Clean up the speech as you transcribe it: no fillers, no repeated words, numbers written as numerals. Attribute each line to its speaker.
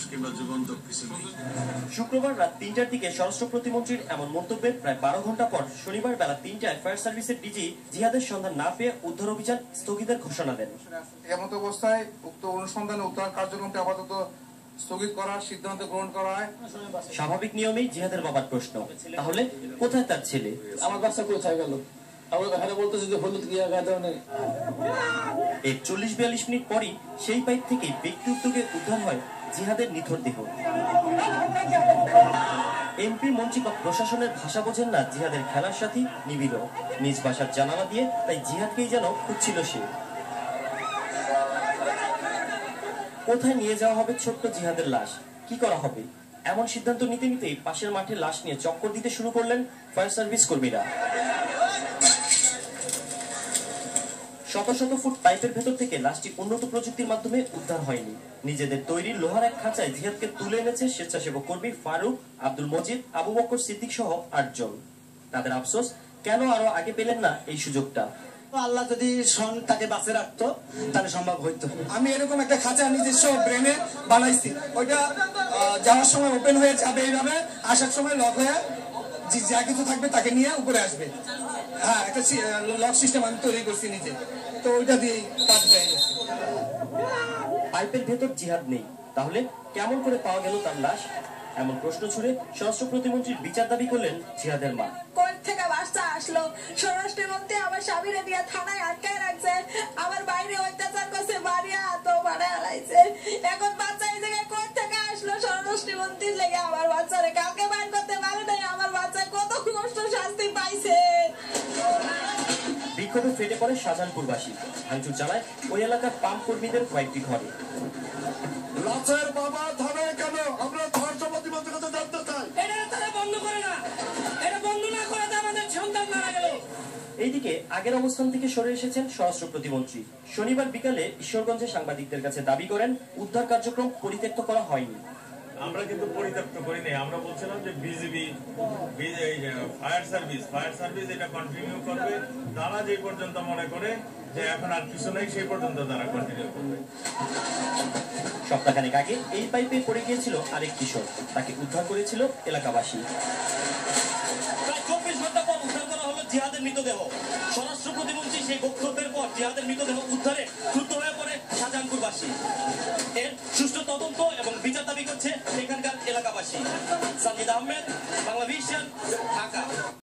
Speaker 1: কিংবা যুগান্তর কিছু নেই।
Speaker 2: শুক্রবার রাত ৩টার দিকে স্বরাষ্ট্র প্রতিমন্ত্রীর এমন মন্তব্যের প্রায় ১২ ঘন্টা পর শনিবার বেলা ৩টায় ফায়ার সার্ভিসের ডিজি জিহাদের সন্ধান না পেয়ে উদ্ধার অভিযান স্থগিতের ঘোষণা দেন।
Speaker 3: এমত অবস্থায় উক্ত অনুসন্ধান উদ্ধার কার্যক্রমটি আপাতত স্থগিত করার সিদ্ধান্ত গ্রহণ করা হয়।
Speaker 2: স্বাভাবিক নিয়মেই জিহাদের বাবার প্রশ্ন, তাহলে কোথায় তার ছেলে?
Speaker 4: আমার বাচ্চা কোথায় গেল?
Speaker 2: এর ৪০-৪২ মিনিট পরই সেই পাইপ থেকেই ব্যক্তি উদ্যোগে উদ্ধার হয় জিহাদের নিথর দেহ। এমপি মন্ত্রী বা প্রশাসনের ভাষা বোঝেন না জিহাদের খেলার সাথী নিবিড়। নিজ বাসার জানালা দিয়ে তাই জিহাদকেই যেন খুঁজছিল সে। কোথায় নিয়ে যাওয়া হবে ছোট্ট জিহাদের লাশ, কি করা হবে, এমন সিদ্ধান্ত নিতে নিতেই পাশের মাঠে লাশ নিয়ে চক্কর দিতে শুরু করলেন ফায়ার সার্ভিস কর্মীরা। শত শত ফুট পাইপের ভেতর থেকে লাশটি উন্নত প্রযুক্তির মাধ্যমে উদ্ধার হয়নি। নিজেদের তৈরি লোহার এক খাঁচায় জিহাদকে তুলে এনেছে স্বেচ্ছাসেবক কর্মী ফারুক, আব্দুল মজিদ, আবু বকর সিদ্দিক সহ ৮ জন। তাদের আফসোস, কেন আরো আগে পেলেন না এই সুযোগটা।
Speaker 5: আল্লাহ যদি তাকে বাঁচে রাখতো তাহলে সম্ভব হইতো।
Speaker 6: আমি এরকম একটা খাঁচা নিজস্ব ব্রেনে বানাইছি, ওইটা যাওয়ার সময় ওপেন হয়ে যাবে এইভাবে, আসার সময় লক হয়ে যা কিছু থাকবে তাকে নিয়ে উপরে আসবে। হ্যাঁ, একটা লক সিস্টেম আমি তৈরি করছি নিজে, তো ওইটা দিয়ে কাজ হয়ে গেছে।
Speaker 2: পাইপের ভেতর জিহাদ নেই, তাহলে কেমন করে পাওয়া গেল তার লাশ? এমন প্রশ্ন ছুড়ে স্বরাষ্ট্র প্রতিমন্ত্রীর বিচার দাবি করলেন জিহাদের মা।
Speaker 7: কোর্ট থেকে বাচ্চা আসলো, স্বরাষ্ট্রমন্ত্রী আমার স্বামীরে দিয়ে থানায় আটকায় রাখছে, আমার বাইরে অত্যাচার করছে, মারিয়া তো মারা হারাইছে। এখন বাচ্চা এই জায়গায় কোর্ট থেকে আসলো স্বরাষ্ট্রমন্ত্রীর লেগে আমার বাচ্চারে কাউকে বাইর করতে পারে নাই। আমার বাচ্চা কত কষ্ট শাস্তি পাইছে।
Speaker 2: বিক্ষোভে ফেটে পড়ে শাহজাহানপুরবাসী, ভাঙচুর চালায় ওই এলাকার পাম্প কর্মীদের কয়েকটি ঘরে।
Speaker 6: লাশের বাবা থানায় কেন? আমরা ধর্ষ প্রতিমন্ত্রীর কাছে জানতে চাই।
Speaker 4: এটা তারা বন্ধ করে না, এটা বন্ধ না করে আমাদের সন্তান মারা গেল।
Speaker 2: এইদিকে আগের অবস্থান থেকে সরে এসেছেন স্বরাষ্ট্র প্রতিমন্ত্রী। শনিবার বিকালে ঈশ্বরগঞ্জে সাংবাদিকদের কাছে দাবি করেন উদ্ধার কার্যক্রম পরিত্যক্ত করা হয়নি।
Speaker 8: আমরা কিন্তু পরিত্যক্ত করিনি, আমরা বলছিলাম যে বিজিবি ফায়ার সার্ভিস এটা কন্টিনিউ করবে। তারা যে পর্যন্ত মনে করে যে এখন আর কিছু নেই সেই পর্যন্ত তারা কন্টিনিউ করবে।
Speaker 2: সপ্তাহখানেক আগে এই পাইপে পড়ে গিয়েছিল আরেক কিশোর, তাকে উদ্ধার করেছিল এলাকাবাসী।
Speaker 9: প্রায় ২৪ ঘন্টা পর উদ্ধার করা হলো জিহাদের মৃতদেহ। স্বরাষ্ট্র প্রতিমন্ত্রী সেই বক্তব্যের পর জিহাদের মৃতদেহ